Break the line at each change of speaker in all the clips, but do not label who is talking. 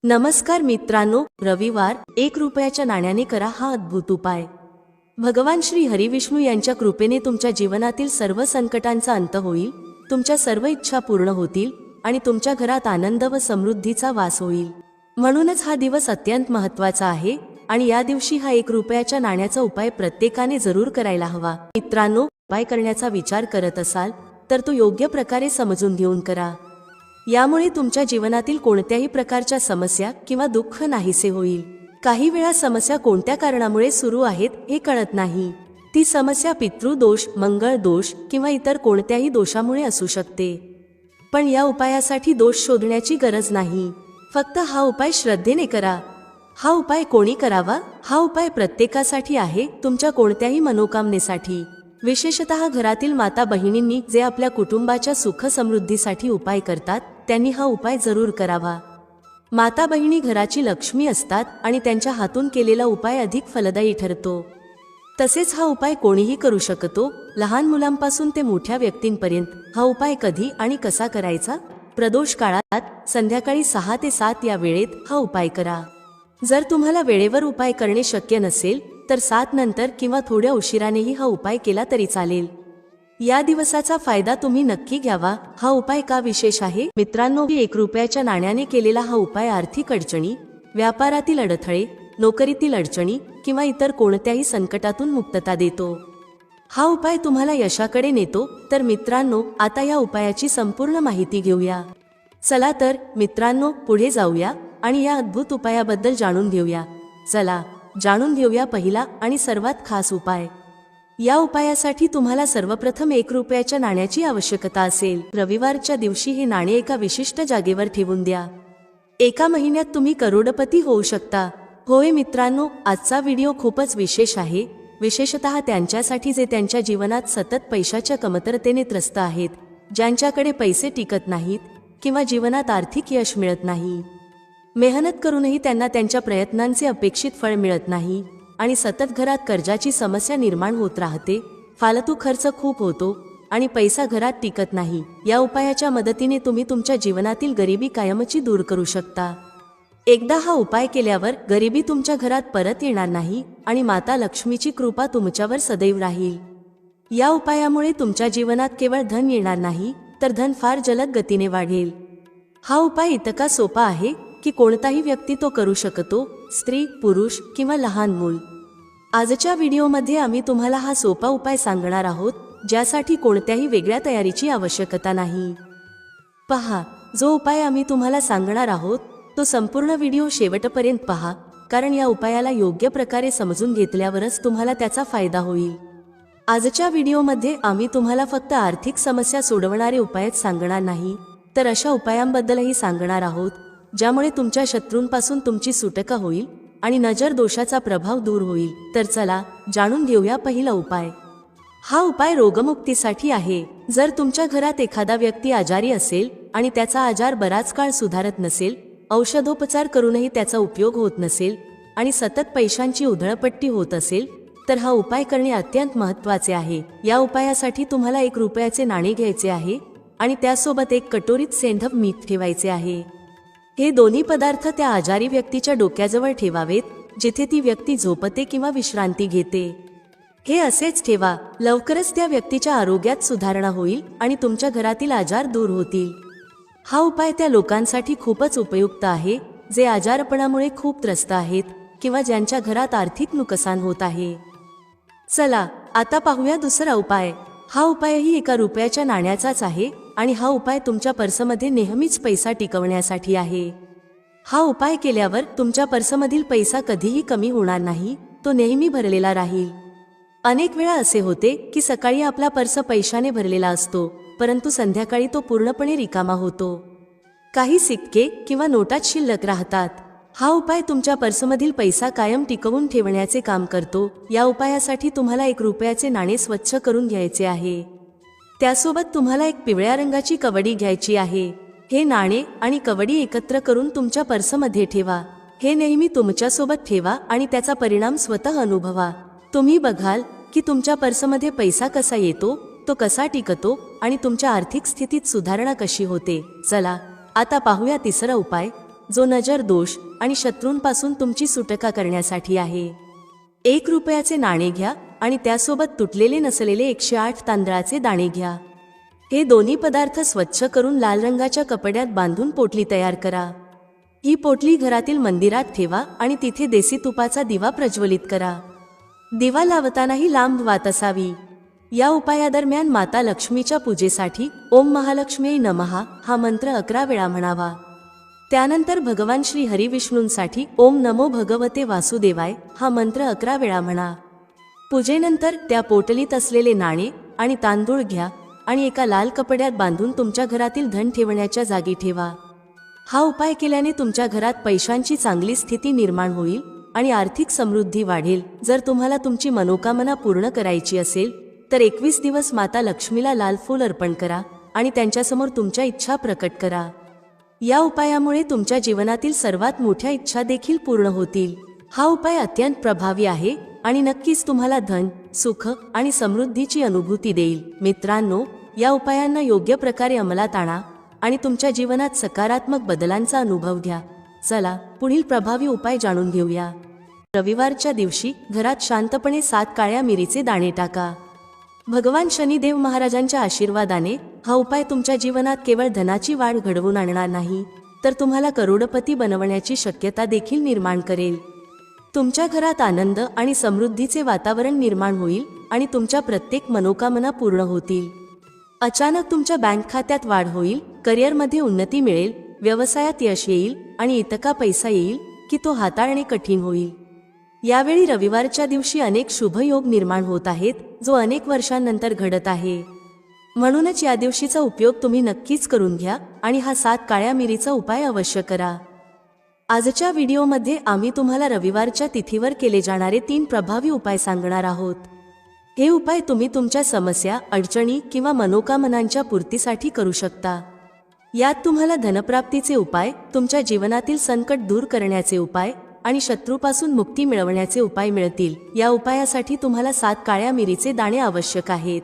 नमस्कार मित्रांनो, रविवार 1 रुपयाच्या नाण्याने करा हा अद्भुत उपाय। भगवान श्री हरिविष्णू यांच्या कृपेने तुमच्या जीवनातील सर्व संकटांचा अंत होईल, तुमच्या सर्व इच्छा पूर्ण होतील आणि तुमच्या घरात आनंद व समृद्धीचा वास होईल। म्हणूनच हा दिवस अत्यंत महत्त्वाचा आहे आणि या दिवशी हा 1 रुपयाच्या नाण्याचा उपाय प्रत्येकाने जरूर करायला हवा। मित्रांनो, उपाय करण्याचा विचार करत असाल तर तो योग्य प्रकारे समजून घेऊन करा। यामुळे तुमच्या जीवनातील कोणत्याही प्रकारच्या समस्या किंवा दुःख नाहीसे होईल। काही वेळा समस्या कोणत्या कारणामुळे सुरू आहेत हे कळत नाही। ती समस्या पितृदोष, मंगळ दोष किंवा इतर कोणत्याही दोषामुळे असू शकते। पण या उपायासाठी दोष शोधण्याची गरज नाही, फक्त हा उपाय श्रद्धेने करा। हा उपाय कोणी करावा? हा उपाय प्रत्येकासाठी आहे, तुमच्या कोणत्याही मनोकामनेसाठी। विशेषतः घरातील माता बहिणींनी जे आपल्या कुटुंबाच्या सुख समृद्धीसाठी उपाय करतात त्यांनी हा उपाय जरूर करावा। माता बहिणी घराची लक्ष्मी असतात आणि त्यांच्या हातून केलेला उपाय अधिक फलदायी ठरतो। तसेच हा उपाय कोणीही करू शकतो, लहान मुलांपासून ते मोठ्या व्यक्तींपर्यंत। हा उपाय कधी आणि कसा करायचा? प्रदोष काळात संध्याकाळी 6 ते 7 या वेळेत हा उपाय करा। जर तुम्हाला वेळेवर उपाय करणे शक्य नसेल तर 7 नंतर किंवा थोड्या उशिरानेही हा उपाय केला तरी चालेल। या दिवसाचा फायदा तुम्ही नक्की घ्यावा। हा उपाय का विशेष आहे? मित्रांनो, 1 रुपयाच्या नाण्याने केलेला हा उपाय आर्थिक अडचणी, व्यापारातील अडथळे, नोकरीतील अडचणी किंवा इतर कोणत्याही संकटातून मुक्तता देतो। हा उपाय तुम्हाला यशाकडे नेतो। तर मित्रांनो, आता या उपायाची संपूर्ण माहिती घेऊया। चला तर मित्रांनो, पुढे जाऊया आणि या अद्भुत उपायाबद्दल जाणून घेऊया। चला जाणून घेऊया पहिला आणि सर्वात खास उपाय। या उपायासाठी तुम्हाला सर्वप्रथम 1 रुपयाच्या नाण्याची आवश्यकता असेल। रविवारच्या दिवशी हे नाणे एका विशिष्ट जागेवर ठेवून द्या। एका महिन्यात तुम्ही करोडपती होऊ शकता। होय मित्रांनो, आजचा व्हिडिओ खूपच विशेष आहे, विशेषतः त्यांच्यासाठी जे त्यांच्या जीवनात सतत पैशाच्या कमतरतेने त्रस्त आहेत, ज्यांच्याकडे पैसे टिकत नाहीत किंवा जीवनात आर्थिक यश मिळत नाही। मेहनत करूनही त्यांना त्यांच्या प्रयत्नांचे अपेक्षित फळ मिळत नाही आणि सतत घरात कर्जाची समस्या निर्माण होत राहते, फालतू खर्च खूप होतो आणि पैसा घरात टिकत नाही। या उपायाच्या मदतीने तुम्ही तुमच्या जीवनातील गरिबी कायमची दूर करू शकता। एकदा हा उपाय केल्यावर गरिबी तुमच्या घरात परत येणार नाही आणि माता लक्ष्मीची कृपा तुमच्यावर सदैव राहील। या उपायामुळे तुमच्या जीवनात केवळ धन येणार नाही तर धन फार जलद गतीने वाढेल। हा उपाय इतका सोपा आहे की कोणताही व्यक्ती तो करू शकतो, स्त्री, पुरुष किंवा लहान मूल। आजच्या व्हिडिओमध्ये आम्ही तुम्हाला हा सोपा उपाय सांगणार आहोत, ज्यासाठी कोणत्याही वेगळ्या तयारीची आवश्यकता नाही। पहा, जो उपाय आम्ही तुम्हाला सांगणार आहोत तो संपूर्ण व्हिडिओ शेवटपर्यंत पहा, कारण या उपायाला योग्य प्रकारे समजून घेतल्यावरच तुम्हाला त्याचा फायदा होईल। आजच्या व्हिडिओमध्ये आम्ही तुम्हाला फक्त आर्थिक समस्या सोडवणारे उपायच सांगणार नाही, तर अशा उपायांबद्दलही सांगणार आहोत ज्यामुळे तुमच्या शत्रूंपासून तुमची सुटका होईल आणि नजर दोषाचा प्रभाव दूर होईल। तर चला जाणून घेऊया पहिला उपाय। हा उपाय रोगमुक्तीसाठी आहे। जर तुमच्या घरात एखादा व्यक्ती आजारी असेल आणि त्याचा आजार बराच काळ सुधारत नसेल, औषधोपचार करूनही त्याचा उपयोग होत नसेल आणि सतत पैशांची उधळपट्टी होत असेल, तर हा उपाय करणे अत्यंत महत्त्वाचे आहे। या उपायासाठी तुम्हाला 1 रुपयाचे नाणे घ्यायचे आहे आणि त्यासोबत 1 कटोरीत सेंधव मीठ ठेवायचे आहे। हे दोन्ही पदार्थ त्या आजारी व्यक्तीच्या डोक्याजवळ ठेवावेत, जिथे ती व्यक्ती झोपते किंवा विश्रांती घेते। हे असेच ठेवा, लवकरच त्या व्यक्तीच्या आरोग्यात सुधारणा होईल आणि तुमच्या घरातील आजार दूर होतील। हा उपाय त्या लोकांसाठी खूपच उपयुक्त आहे जे आजारपणामुळे खूप त्रस्त आहेत किंवा ज्यांच्या घरात आर्थिक नुकसान होत आहे। चला आता पाहूया दुसरा उपाय। हा उपायही 1 रुपयाच्या नाण्याचाच आहे आणि हा उपाय तुमच्या पर्समध्ये नेहमीच पैसा टिकवण्यासाठी आहे। हा उपाय केल्यावर तुमच्या पर्समधील पैसा कधीही कमी होणार नाही, तो नेहमी भरलेला राहील। अनेक वेळा असे होते की सकाळी आपला पर्स पैशाने भरलेला असतो, परंतु संध्याकाळी तो पूर्णपणे रिकामा होतो। काही सिक्के किंवा नोटाच शिल्लक राहतात। हा उपाय तुमच्या पर्समधील पैसा कायम टिकवून ठेवण्याचे काम करतो। या उपायासाठी तुम्हाला 1 रुपयाचे नाणे स्वच्छ करून घ्यायचे आहे। त्यासोबत तुम्हाला 1 पिवळ्या रंगाची कवडी घ्यायची आहे। हे नाणे आणि कवडी एकत्र करून तुमच्या पर्समध्ये ठेवा। हे नेहमी तुमच्यासोबत ठेवा आणि त्याचा परिणाम स्वतः अनुभवा। तुम्ही बघाल की तुमच्या पर्समध्ये पैसा कसा येतो, तो कसा टिकतो आणि तुमच्या आर्थिक स्थितीत सुधारणा कशी होते। चला आता पाहूया तिसरा उपाय। जो नजर दोष आणि शत्रूंपासून तुमची सुटका करण्यासाठी आहे. 1 रुपयाचे नाणे घ्या आणि त्यासोबत तुटलेले नसलेले 108 तांदळाचे दाणे घ्या. हे दोन्ही पदार्थ स्वच्छ करून लाल रंगाच्या कपड्यात बांधून पोटली तयार करा. ही पोटली घरातील मंदिरात ठेवा आणि तिथे देसी तुपाचा दिवा प्रज्वलित करा. दिवा लावतानाही लांब वात असावी. या उपायादरम्यान माता लक्ष्मीच्या पूजेसाठी ओम महालक्ष्मी नमः हा मंत्र 11 वेळा म्हणावा. त्यानंतर भगवान श्री हरिविष्णूंसाठी ओम नमो भगवते वासुदेवाय हा मंत्र 11 वेळा म्हणा. पूजेनंतर त्या पोटलीत असलेले नाणे आणि तांदूळ घ्या आणि एका लाल कपड्यात बांधून तुमच्या घरातील धन ठेवण्याच्या जागी ठेवा. हा उपाय केल्याने तुमच्या घरात पैशांची चांगली स्थिती निर्माण होईल आणि आर्थिक समृद्धी वाढेल. जर तुम्हाला तुमची मनोकामना पूर्ण करायची असेल तर 21 दिवस माता लक्ष्मीला लाल फूल अर्पण करा आणि त्यांच्यासमोर तुमच्या इच्छा प्रकट करा. या उपायामुळे तुमच्या जीवनातील सर्वात मोठ्या इच्छा देखील पूर्ण होतील. हा उपाय अत्यंत प्रभावी आहे आणि नक्कीच तुम्हाला धन, सुख आणि समृद्धीची अनुभूती देईल. मित्रांनो, या उपायांना योग्य प्रकारे अंमलात आणा आणि तुमच्या जीवनात सकारात्मक बदलांचा अनुभव घ्या. चला पुढील प्रभावी उपाय जाणून घेऊया. रविवारच्या दिवशी घरात शांतपणे 7 काळ्या मिरीचे दाणे टाका. भगवान शनिदेव महाराजांच्या आशीर्वादाने हा उपाय तुमच्या जीवनात केवळ धनाची वाढ घडवून आणणार नाही, तर तुम्हाला करोडपती बनवण्याची शक्यता देखील निर्माण करेल. तुमच्या घरात आनंद आणि समृद्धीचे वातावरण निर्माण होईल आणि तुमच्या प्रत्येक मनोकामना पूर्ण होतील. अचानक तुमच्या बँक खात्यात वाढ होईल, करिअरमध्ये उन्नती मिळेल, व्यवसायात यश येईल आणि इतका पैसा येईल की तो हाताळणे कठीण होईल. यावेळी रविवारच्या दिवशी अनेक शुभ योग निर्माण होत आहेत, जो अनेक वर्षांनंतर घडत आहे. म्हणूनच या दिवशीचा उपयोग तुम्ही नक्कीच करून घ्या आणि हा 7 काळ्या मिरीचा उपाय अवश्य करा. आजच्या व्हिडिओमध्ये आम्ही तुम्हाला रविवारच्या तिथीवर केले जाणारे 3 प्रभावी उपाय सांगणार आहोत. हे उपाय तुम्ही तुमच्या समस्या, अडचणी किंवा मनोकामनांच्या पूर्तीसाठी करू शकता. यात तुम्हाला धनप्राप्तीचे उपाय, तुमच्या जीवनातील संकट दूर करण्याचे उपाय आणि शत्रूपासून मुक्ती मिळवण्याचे उपाय मिळतील. या उपायासाठी तुम्हाला 7 काळ्या मिरीचे दाणे आवश्यक आहेत.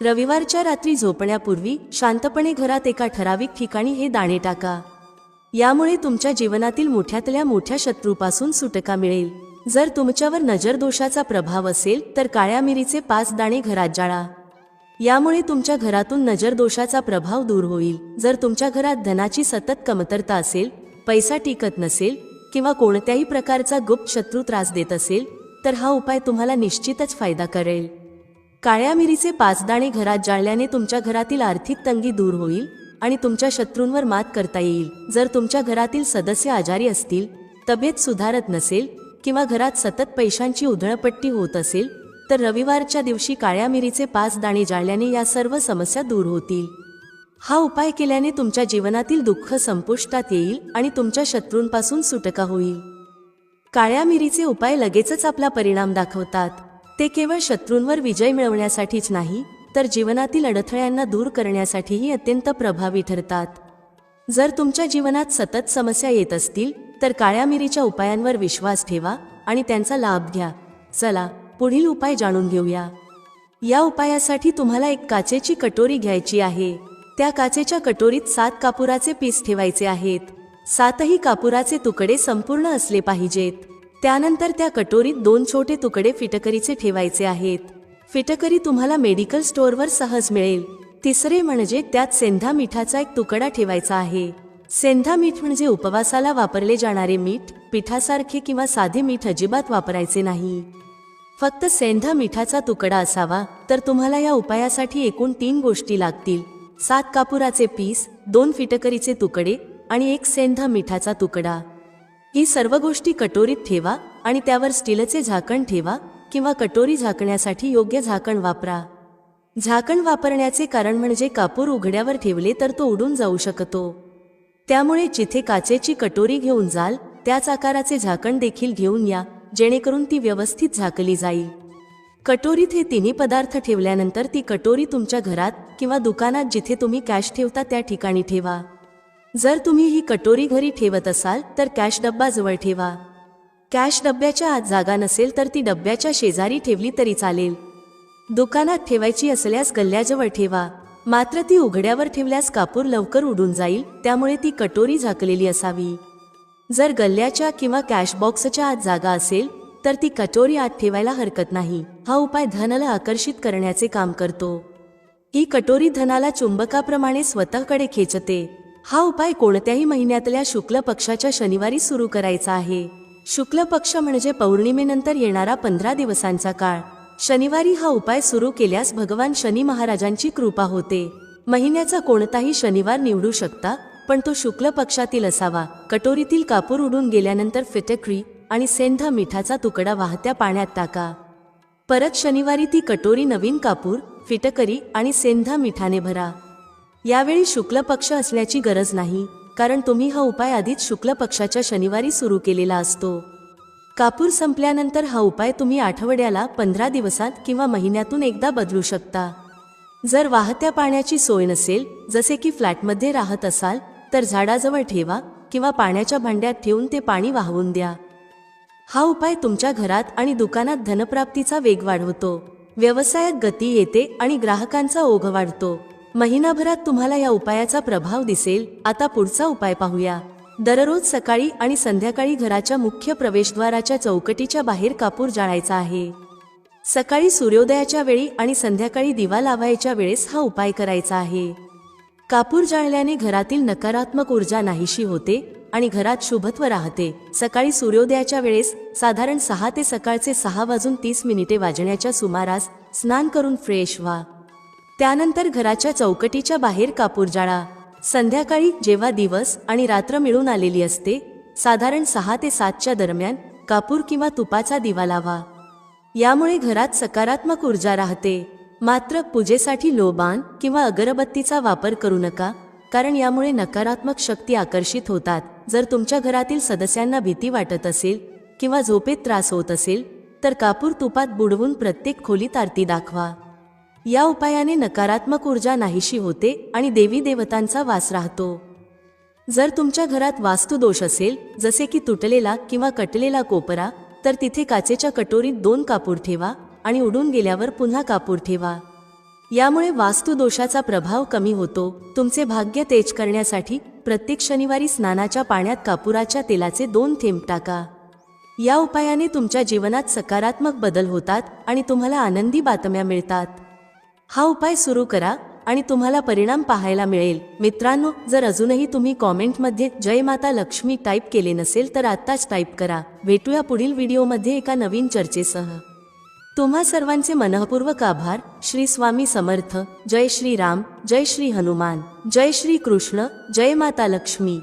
रविवारच्या रात्री झोपण्यापूर्वी शांतपणे घरात एका ठराविक ठिकाणी हे दाणे टाका. यामुळे तुमच्या जीवनातील मोठ्यातल्या मोठ्या शत्रूपासून सुटका मिळेल. जर तुमच्यावर नजरदोषाचा प्रभाव असेल तर काळ्या मिरीचे 5 दाणे घरात जाळा. यामुळे तुमच्या घरातून नजरदोषाचा प्रभाव दूर होईल. जर तुमच्या घरात धनाची सतत कमतरता असेल, पैसा टिकत नसेल किंवा कोणत्याही प्रकारचा गुप्त शत्रू त्रास देत असेल तर हा उपाय तुम्हाला निश्चितच फायदा करेल. काळ्या मिरीचे 5 दाणे घरात जाळल्याने तुमच्या घरातील आर्थिक तंगी दूर होईल आणि तुमच्या शत्रूंवर मात करता येईल. जर तुमच्या घरातील सदस्य आजारी असतील, तब्येत सुधारत नसेल किंवा घरात सतत पैशांची उधळपट्टी होत असेल तर रविवारच्या दिवशी काळ्या मिरीचे 5 दाणे जाळल्याने या सर्व समस्या दूर होतील. हा उपाय केल्याने तुमच्या जीवनातील दुःख संपुष्टात येईल आणि तुमच्या शत्रूंपासून सुटका होईल. काळ्या मिरीचे उपाय लगेचच आपला परिणाम दाखवतात. ते केवळ शत्रूंवर विजय मिळवण्यासाठीच नाही, तर जीवनातील अडथळ्यांना दूर करण्यासाठीही अत्यंत प्रभावी ठरतात. जर तुमच्या जीवनात सतत समस्या येत असतील तर काळ्या मिरीच्या उपायांवर विश्वास ठेवा आणि त्यांचा लाभ घ्या. चला पुढील उपाय जाणून घेऊया. या उपायासाठी तुम्हाला एक काचेची कटोरी घ्यायची आहे. त्या काचेच्या कटोरीत 7 कापुराचे पीस ठेवायचे आहेत. 7ही कापुराचे तुकडे संपूर्ण असले पाहिजेत. त्यानंतर त्या कटोरीत 2 छोटे तुकडे फिटकरीचे ठेवायचे आहेत. फिटकरी तुम्हाला मेडिकल स्टोअरवर सहज मिळेल. तिसरे म्हणजे त्यात सेंधा मिठाचा एक तुकडा ठेवायचा आहे. सेंधा मीठ म्हणजे उपवासाला वापरले जाणारे मीठ. पिठासारखे किंवा साधे मीठ अजिबात वापरायचे नाही. फक्त सेंधा मिठाचा तुकडा असावा. तर तुम्हाला या उपायासाठी एकूण 3 गोष्टी लागतील: 7 कापुराचे पीस, 2 फिटकरीचे तुकडे आणि 1 सेंधा मिठाचा तुकडा. ही सर्व गोष्टी कटोरीत ठेवा आणि त्यावर स्टीलचे झाकण ठेवा किंवा कटोरी झाकण्यासाठी योग्य झाकण वापरा. झाकण वापरण्याचे कारण म्हणजे कापूर उघड्यावर ठेवले तर तो उडून जाऊ शकतो. त्यामुळे जिथे काचेची कटोरी घेऊन जाल त्याच आकाराचे झाकण देखील घेऊन या, जेणेकरून ती व्यवस्थित झाकली जाईल. कटोरीत हे 3 पदार्थ ठेवल्यानंतर ती कटोरी तुमच्या घरात किंवा दुकानात जिथे तुम्ही कॅश ठेवता त्या ठिकाणी ठेवा. जर तुम्ही ही कटोरी घरी ठेवत असाल तर कॅश डब्बा जवळ ठेवा. कॅश डब्याच्या आत जागा नसेल तर ती डब्याच्या शेजारी ठेवली तरी चालेल. दुकानात ठेवायची असल्यास गल्ल्याजवळ ठेवा. मात्र ती उघड्यावर ठेवल्यास कापूर लवकर उडून जाईल, त्यामुळे ती कटोरी झाकलेली असावी. जर गल्ल्याच्या किंवा कॅश बॉक्सच्या आत जागा असेल तर ती कटोरी आत ठेवायला हरकत नाही. हा उपाय धनाला आकर्षित करण्याचे काम करतो. ही कटोरी धनाला चुंबकाप्रमाणे स्वतःकडे खेचते. हा उपाय कोणत्याही महिन्यातल्या शुक्ल पक्षाच्या शनिवारी सुरू करायचा आहे. शुक्ल पक्ष म्हणजे पौर्णिमेनंतर येणारा 15 दिवसांचा काळ. शनिवारी हा उपाय सुरू केल्यास भगवान शनी महाराजांची कृपा होते. महिन्याचा कोणताही शनिवार निवडू शकता, पण तो शुक्ल पक्षातील असावा. कटोरीतील कापूर उडून गेल्यानंतर फिटकरी आणि सेंध मिठाचा तुकडा वाहत्या पाण्यात टाका. परत शनिवारी ती कटोरी नवीन कापूर, फिटकरी आणि सेंध मिठाने भरा. यावेळी शुक्ल पक्ष असल्याची गरज नाही, कारण तुम्ही हा उपाय आधीच शुक्ल पक्षाच्या शनिवारी सुरू केलेला असतो. कापूर संपल्यानंतर हा उपाय तुम्ही आठवड्याला, 15 दिवसात किंवा महिन्यातून एकदा बदलू शकता. जर वाहत्या पाण्याची सोय नसेल, जसे की फ्लॅटमध्ये राहत असाल, तर झाडाजवळ ठेवा किंवा पाण्याच्या भांड्यात ठेवून ते पाणी वाहवून द्या. हा उपाय तुमच्या घरात आणि दुकानात धनप्राप्तीचा वेग वाढवतो. व्यवसायात गती येते आणि ग्राहकांचा ओघ वाढतो. महिनाभरात तुम्हाला या उपायाचा प्रभाव दिसेल. आता पुढचा उपाय पाहूया. दररोज सकाळी आणि संध्याकाळी घराच्या मुख्य प्रवेशद्वाराच्या चौकटीच्या बाहेर कापूर जाळायचा आहे. सकाळी सूर्योदयाच्या वेळी आणि संध्याकाळी दिवा लावायच्या वेळेस हा उपाय करायचा आहे. कापूर जाळल्याने घरातील नकारात्मक ऊर्जा नाहीशी होते आणि घरात शुभत्व राहते. सकाळी सूर्योदयाच्या वेळेस साधारण 6 ते सकाळचे 6:30 वाजण्याच्या सुमारास स्नान करून फ्रेश व्हा. त्यानंतर घराच्या चौकटीच्या बाहेर कापूर जाळा. संध्याकाळी जेव्हा दिवस आणि रात्र मिळून आलेली असते, साधारण 6 ते 7च्या दरम्यान कापूर किंवा तुपाचा दिवा लावा. यामुळे घरात सकारात्मक ऊर्जा राहते. मात्र पूजेसाठी लोबान किंवा अगरबत्तीचा वापर करू नका, कारण यामुळे नकारात्मक शक्ती आकर्षित होतात. जर तुमच्या घरातील सदस्यांना भीती वाटत असेल किंवा झोपेत त्रास होत असेल, तर कापूर तुपात बुडवून प्रत्येक खोलीत आरती दाखवा. या उपायाने नकारात्मक ऊर्जा नाहीशी होते आणि देवी देवतांचा वास राहतो. जर तुमच्या घरात वास्तुदोष असेल, जसे की तुटलेला किंवा कटलेला कोपरा, तर तिथे काचेच्या कटोरीत 2 कापूर ठेवा आणि उडून गेल्यावर पुन्हा कापूर ठेवा. यामुळे वास्तुदोषाचा प्रभाव कमी होतो. तुमचे भाग्य तेज करण्यासाठी प्रत्येक शनिवारी स्नानाच्या पाण्यात कापुराच्या तेलाचे 2 थेंब टाका. या उपायाने तुमच्या जीवनात सकारात्मक बदल होतात आणि तुम्हाला आनंदी बातम्या मिळतात. हा उपाय सुरू करा आणि तुम्हाला परिणाम पाहायला मिळेल. मित्रांनो, जर अजूनही तुम्ही कॉमेंटमध्ये जय माता लक्ष्मी टाईप केले नसेल तर आत्ताच टाईप करा. भेटूया पुढील व्हिडिओमध्ये एका नवीन चर्चेसह. तुम्हा सर्वांचे मनःपूर्वक आभार. श्री स्वामी समर्थ. जय श्री राम, जय श्री हनुमान, जय श्री कृष्ण, जय माता लक्ष्मी.